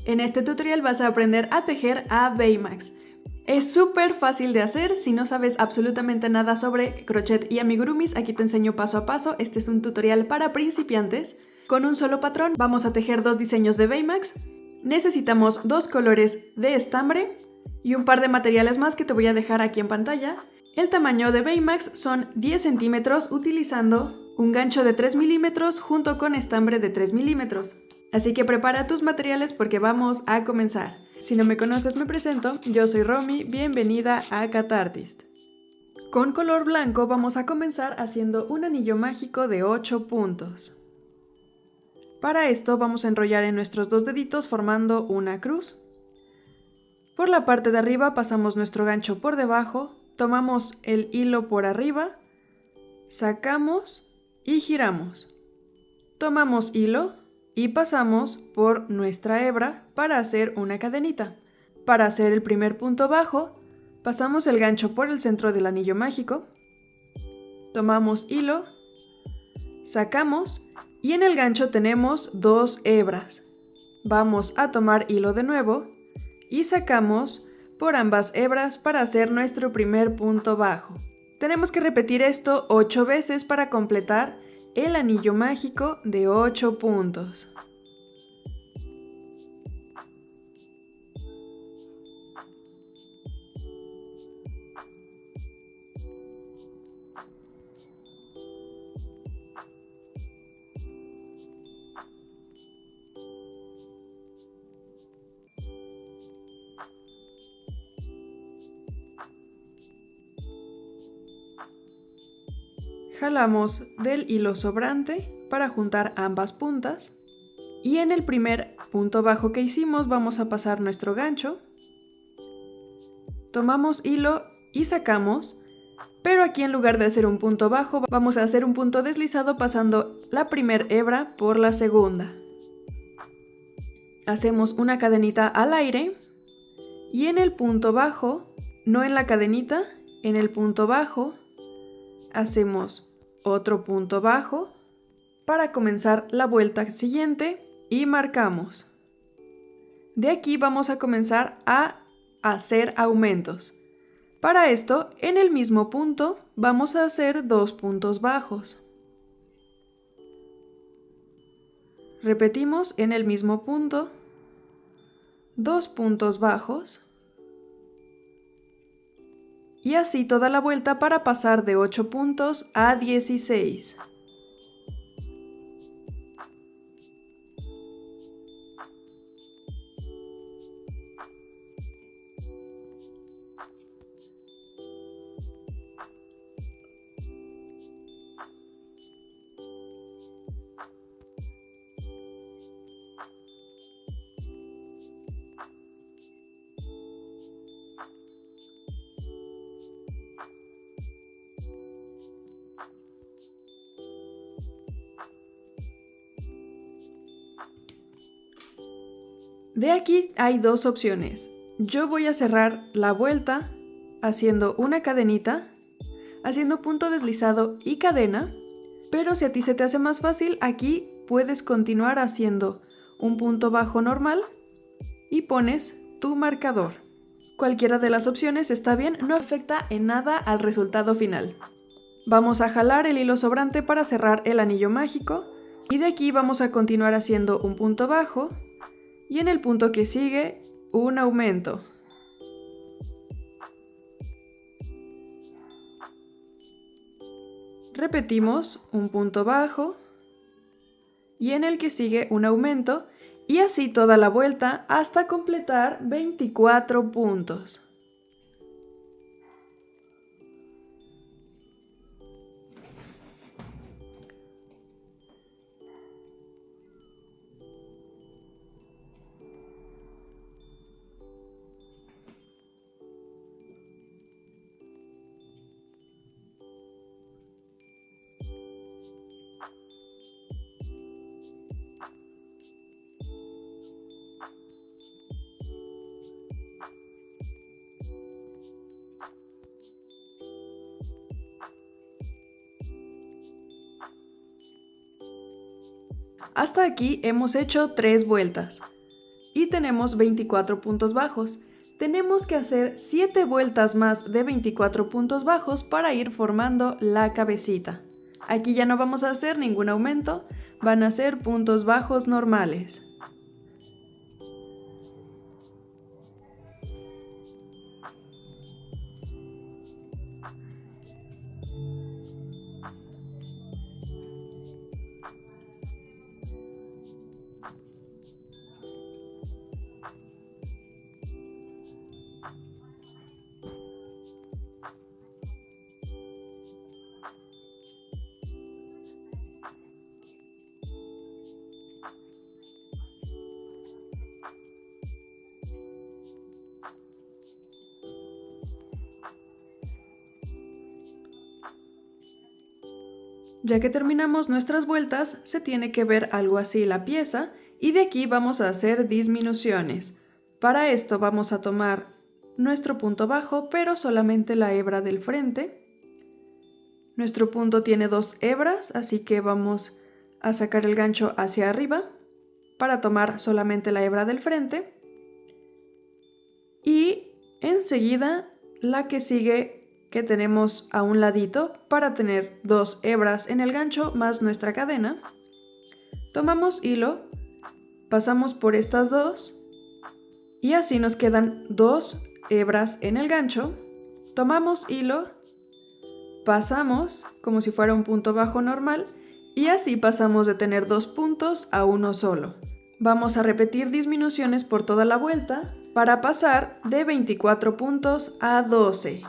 En este tutorial vas a aprender a tejer a Baymax. Es súper fácil de hacer. Si no sabes absolutamente nada sobre crochet y amigurumis, aquí te enseño paso a paso. Este es un tutorial para principiantes. Con un solo patrón vamos a tejer 2 diseños de Baymax. Necesitamos 2 colores de estambre y un par de materiales más que te voy a dejar aquí en pantalla. El tamaño de Baymax son 10 centímetros utilizando un gancho de 3 milímetros junto con estambre de 3 milímetros. Así que prepara tus materiales porque vamos a comenzar. Si no me conoces, me presento, yo soy Romy, bienvenida a Catartist. Con color blanco vamos a comenzar haciendo un anillo mágico de 8 puntos. Para esto vamos a enrollar en nuestros 2 deditos formando una cruz. Por la parte de arriba pasamos nuestro gancho por debajo, tomamos el hilo por arriba, sacamos y giramos. Tomamos hilo y pasamos por nuestra hebra para hacer una cadenita. Para hacer el primer punto bajo, pasamos el gancho por el centro del anillo mágico, tomamos hilo, sacamos y en el gancho tenemos 2 hebras. Vamos a tomar hilo de nuevo y sacamos por ambas hebras para hacer nuestro primer punto bajo. Tenemos que repetir esto 8 veces para completar el anillo mágico de 8 puntos. Jalamos del hilo sobrante para juntar ambas puntas y en el primer punto bajo que hicimos vamos a pasar nuestro gancho, tomamos hilo y sacamos, pero aquí en lugar de hacer un punto bajo vamos a hacer un punto deslizado pasando la primera hebra por la segunda. Hacemos una cadenita al aire y en el punto bajo, no en la cadenita, en el punto bajo, hacemos otro punto bajo para comenzar la vuelta siguiente y marcamos. De aquí vamos a comenzar a hacer aumentos. Para esto, en el mismo punto vamos a hacer 2 puntos bajos. Repetimos en el mismo punto, 2 puntos bajos. Y así toda la vuelta para pasar de 8 puntos a 16. De aquí hay 2 opciones. Yo voy a cerrar la vuelta haciendo una cadenita, haciendo punto deslizado y cadena, pero si a ti se te hace más fácil, aquí puedes continuar haciendo un punto bajo normal y pones tu marcador. Cualquiera de las opciones está bien, no afecta en nada al resultado final. Vamos a jalar el hilo sobrante para cerrar el anillo mágico y de aquí vamos a continuar haciendo un punto bajo y en el punto que sigue un aumento. Repetimos un punto bajo y en el que sigue un aumento y así toda la vuelta hasta completar 24 puntos. Hasta aquí hemos hecho 3 vueltas. Y y tenemos 24 puntos bajos. Tenemos que hacer 7 vueltas más de 24 puntos bajos para ir formando la cabecita. Aquí ya no vamos a hacer ningún aumento, van a ser puntos bajos normales. Ya que terminamos nuestras vueltas, se tiene que ver algo así la pieza y de aquí vamos a hacer disminuciones. Para esto vamos a tomar nuestro punto bajo, pero solamente la hebra del frente. Nuestro punto tiene 2 hebras, así que vamos a sacar el gancho hacia arriba para tomar solamente la hebra del frente. Y enseguida la que sigue, que tenemos a un ladito para tener 2 hebras en el gancho más nuestra cadena. Tomamos hilo, pasamos por estas dos y así nos quedan 2 hebras en el gancho. Tomamos hilo, pasamos como si fuera un punto bajo normal y así pasamos de tener 2 puntos a uno solo. Vamos a repetir disminuciones por toda la vuelta para pasar de 24 puntos a 12.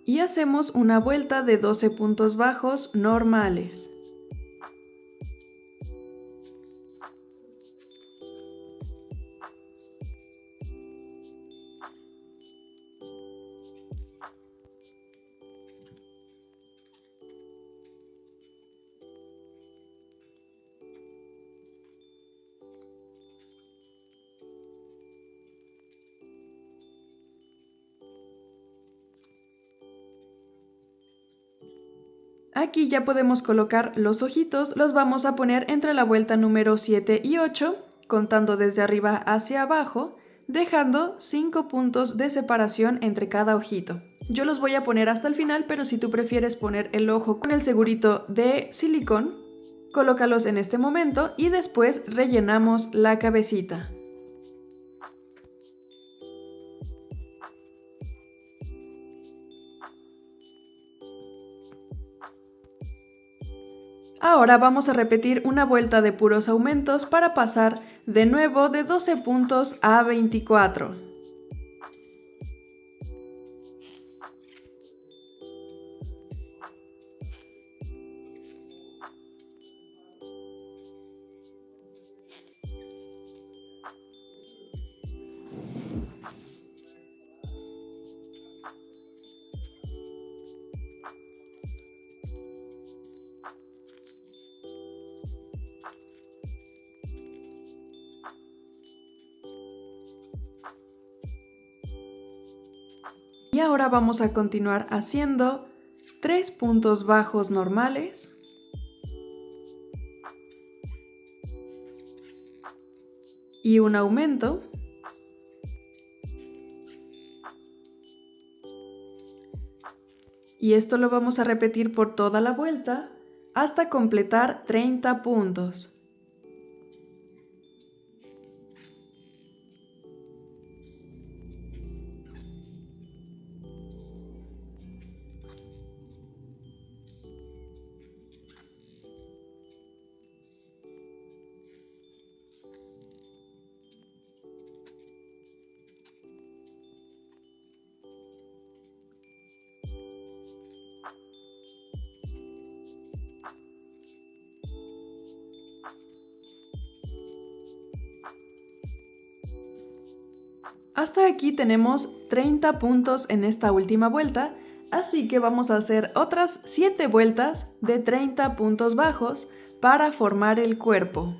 Y hacemos una vuelta de 12 puntos bajos normales. Aquí ya podemos colocar los ojitos, los vamos a poner entre la vuelta número 7 y 8, contando desde arriba hacia abajo, dejando 5 puntos de separación entre cada ojito. Yo los voy a poner hasta el final, pero si tú prefieres poner el ojo con el segurito de silicón, colócalos en este momento y después rellenamos la cabecita. Ahora vamos a repetir una vuelta de puros aumentos para pasar de nuevo de 12 puntos a 24. Y ahora vamos a continuar haciendo 3 puntos bajos normales. Y un aumento. Y esto lo vamos a repetir por toda la vuelta hasta completar 30 puntos. Hasta aquí tenemos 30 puntos en esta última vuelta, así que vamos a hacer otras 7 vueltas de 30 puntos bajos para formar el cuerpo.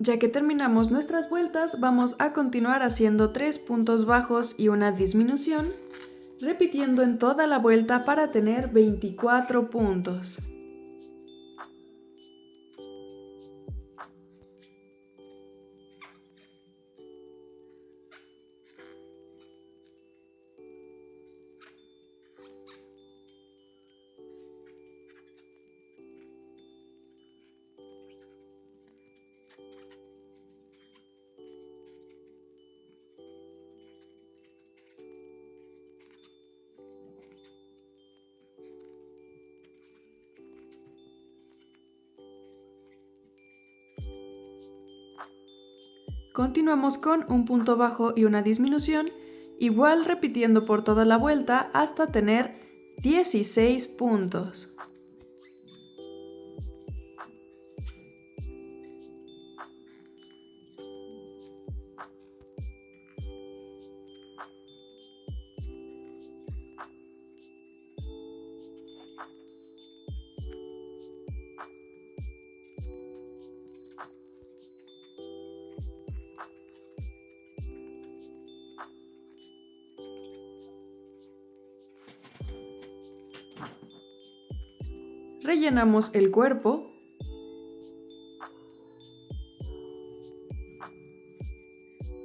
Ya que terminamos nuestras vueltas, vamos a continuar haciendo 3 puntos bajos y una disminución, repitiendo en toda la vuelta para tener 24 puntos. Continuamos con un punto bajo y una disminución, igual repitiendo por toda la vuelta hasta tener 16 puntos. Rellenamos el cuerpo.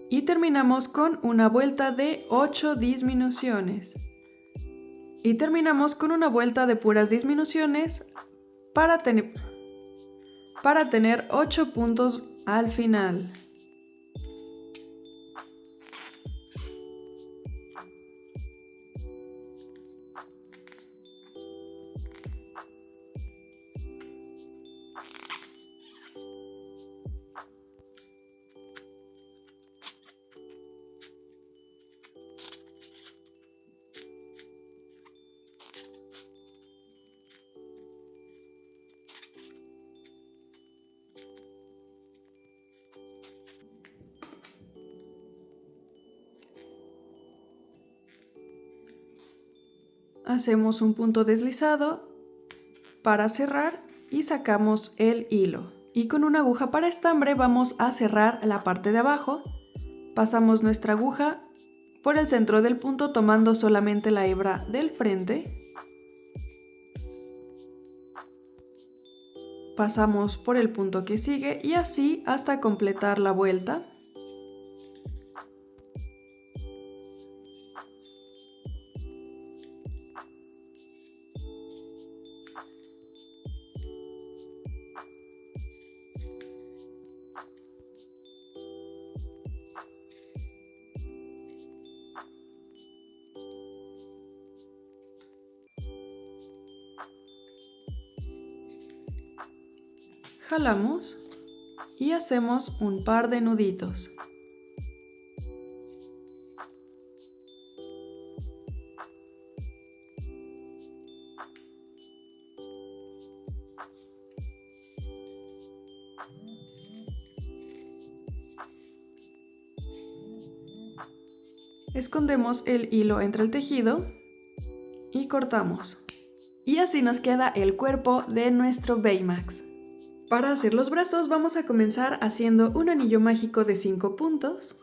Y terminamos con una vuelta de 8 disminuciones. Y terminamos con una vuelta de puras disminuciones para tener 8 puntos al final. Hacemos un punto deslizado para cerrar y sacamos el hilo. Y con una aguja para estambre vamos a cerrar la parte de abajo. Pasamos nuestra aguja por el centro del punto tomando solamente la hebra del frente. Pasamos por el punto que sigue y así hasta completar la vuelta. Jalamos y hacemos un par de nuditos. Escondemos el hilo entre el tejido y cortamos. Y así nos queda el cuerpo de nuestro Baymax. Para hacer los brazos vamos a comenzar haciendo un anillo mágico de 5 puntos.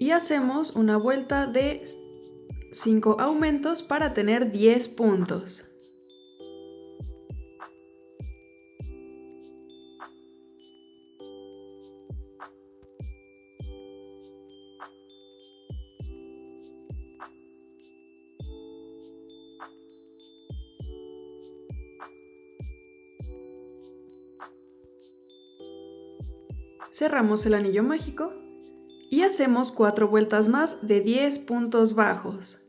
y hacemos una vuelta de 5 aumentos para tener 10 puntos. Cerramos el anillo mágico y hacemos 4 vueltas más de 10 puntos bajos.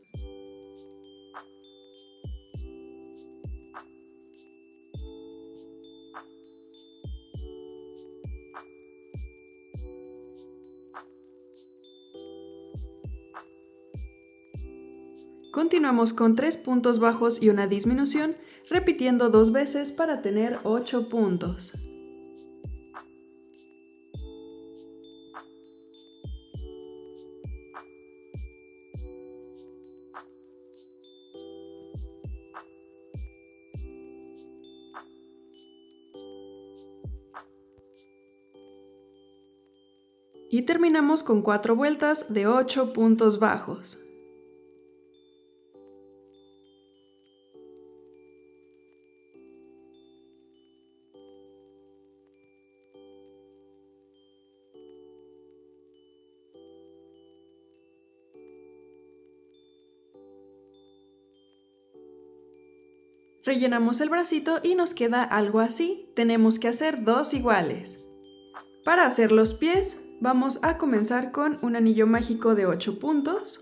Continuamos con 3 puntos bajos y una disminución, repitiendo 2 veces para tener 8 puntos. Y terminamos con 4 vueltas de 8 puntos bajos. Rellenamos el bracito y nos queda algo así. Tenemos que hacer 2 iguales. Para hacer los pies, vamos a comenzar con un anillo mágico de 8 puntos.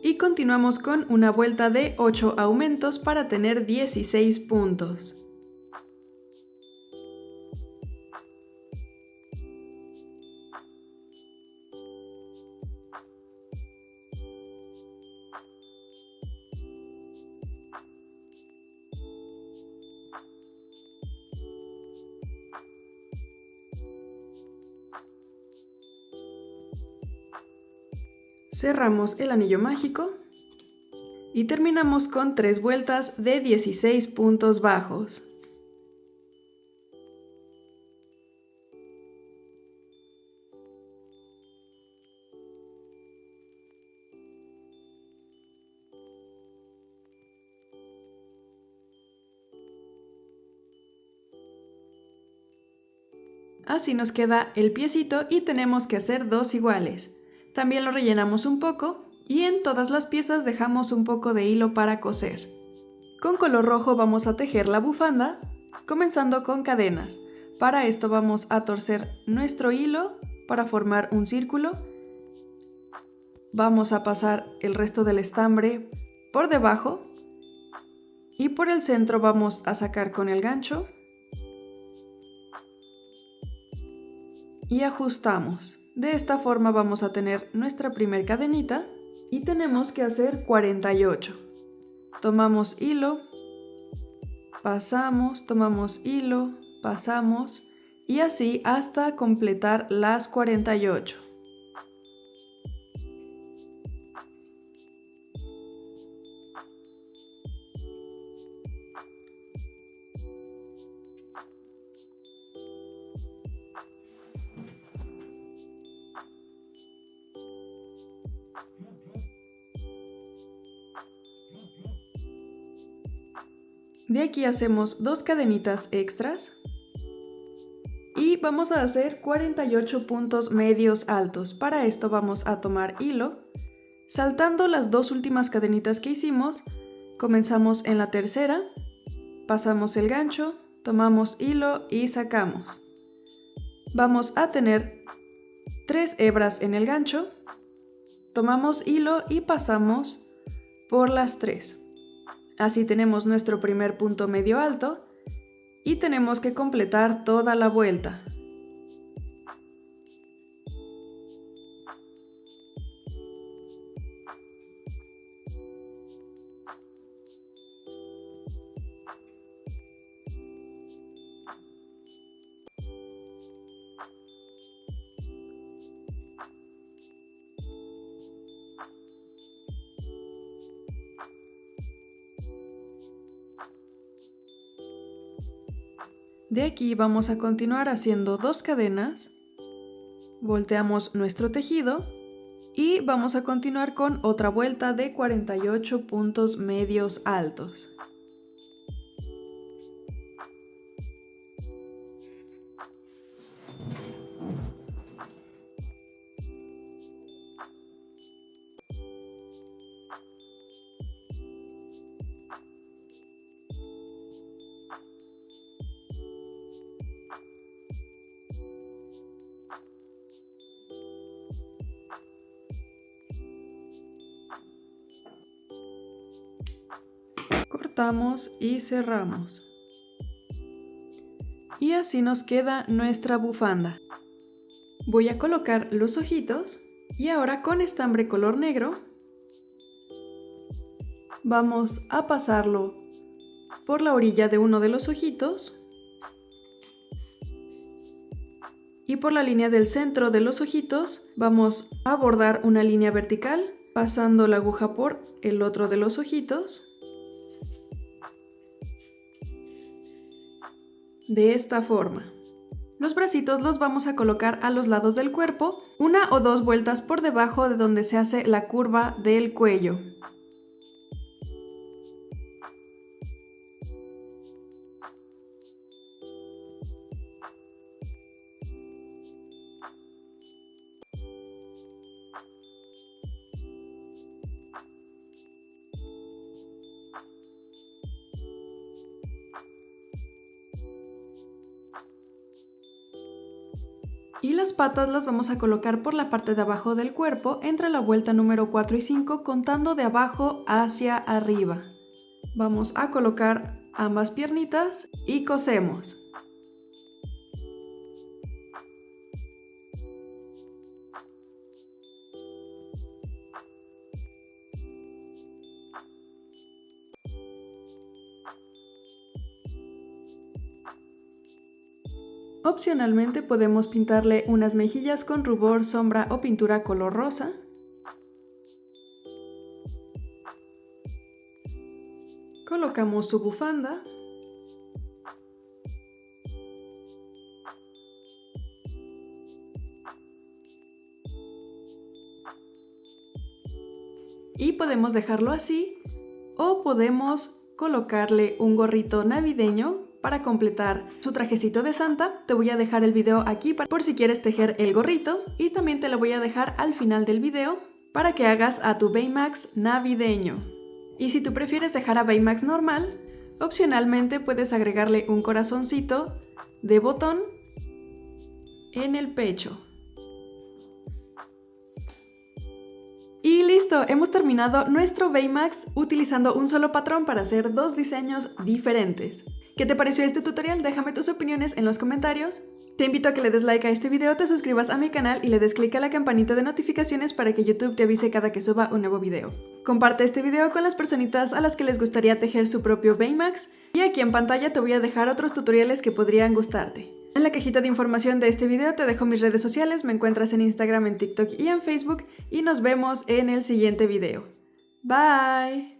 Y continuamos con una vuelta de 8 aumentos para tener 16 puntos. Cerramos el anillo mágico y terminamos con 3 vueltas de 16 puntos bajos. Así nos queda el piecito y tenemos que hacer 2 iguales. También lo rellenamos un poco y en todas las piezas dejamos un poco de hilo para coser. Con color rojo vamos a tejer la bufanda, comenzando con cadenas. Para esto vamos a torcer nuestro hilo para formar un círculo. Vamos a pasar el resto del estambre por debajo y por el centro vamos a sacar con el gancho y ajustamos. De esta forma vamos a tener nuestra primer cadenita y tenemos que hacer 48. Tomamos hilo, pasamos, tomamos hilo, pasamos y así hasta completar las 48. De aquí hacemos 2 cadenitas extras y vamos a hacer 48 puntos medios altos. Para esto vamos a tomar hilo, saltando las 2 últimas cadenitas que hicimos, comenzamos en la tercera, pasamos el gancho, tomamos hilo y sacamos. Vamos a tener 3 hebras en el gancho, tomamos hilo y pasamos por las 3. Así tenemos nuestro primer punto medio alto y tenemos que completar toda la vuelta. De aquí vamos a continuar haciendo 2 cadenas, volteamos nuestro tejido y vamos a continuar con otra vuelta de 48 puntos medios altos. Cortamos y cerramos. Y así nos queda nuestra bufanda. Voy a colocar los ojitos y ahora con estambre color negro vamos a pasarlo por la orilla de uno de los ojitos y por la línea del centro de los ojitos vamos a bordar una línea vertical pasando la aguja por el otro de los ojitos. De esta forma. Los bracitos los vamos a colocar a los lados del cuerpo, 1 o 2 vueltas por debajo de donde se hace la curva del cuello. Y las patas las vamos a colocar por la parte de abajo del cuerpo entre la vuelta número 4 y 5 contando de abajo hacia arriba. Vamos a colocar ambas piernitas y cosemos. Opcionalmente podemos pintarle unas mejillas con rubor, sombra o pintura color rosa. Colocamos su bufanda. Y podemos dejarlo así o podemos colocarle un gorrito navideño para completar su trajecito de Santa. Te voy a dejar el video aquí por si quieres tejer el gorrito y también te lo voy a dejar al final del video para que hagas a tu Baymax navideño. Y si tú prefieres dejar a Baymax normal, opcionalmente puedes agregarle un corazoncito de botón en el pecho. Y listo, hemos terminado nuestro Baymax utilizando un solo patrón para hacer 2 diseños diferentes. ¿Qué te pareció este tutorial? Déjame tus opiniones en los comentarios. Te invito a que le des like a este video, te suscribas a mi canal y le des click a la campanita de notificaciones para que YouTube te avise cada que suba un nuevo video. Comparte este video con las personitas a las que les gustaría tejer su propio Baymax y aquí en pantalla te voy a dejar otros tutoriales que podrían gustarte. En la cajita de información de este video te dejo mis redes sociales, me encuentras en Instagram, en TikTok y en Facebook y nos vemos en el siguiente video. Bye.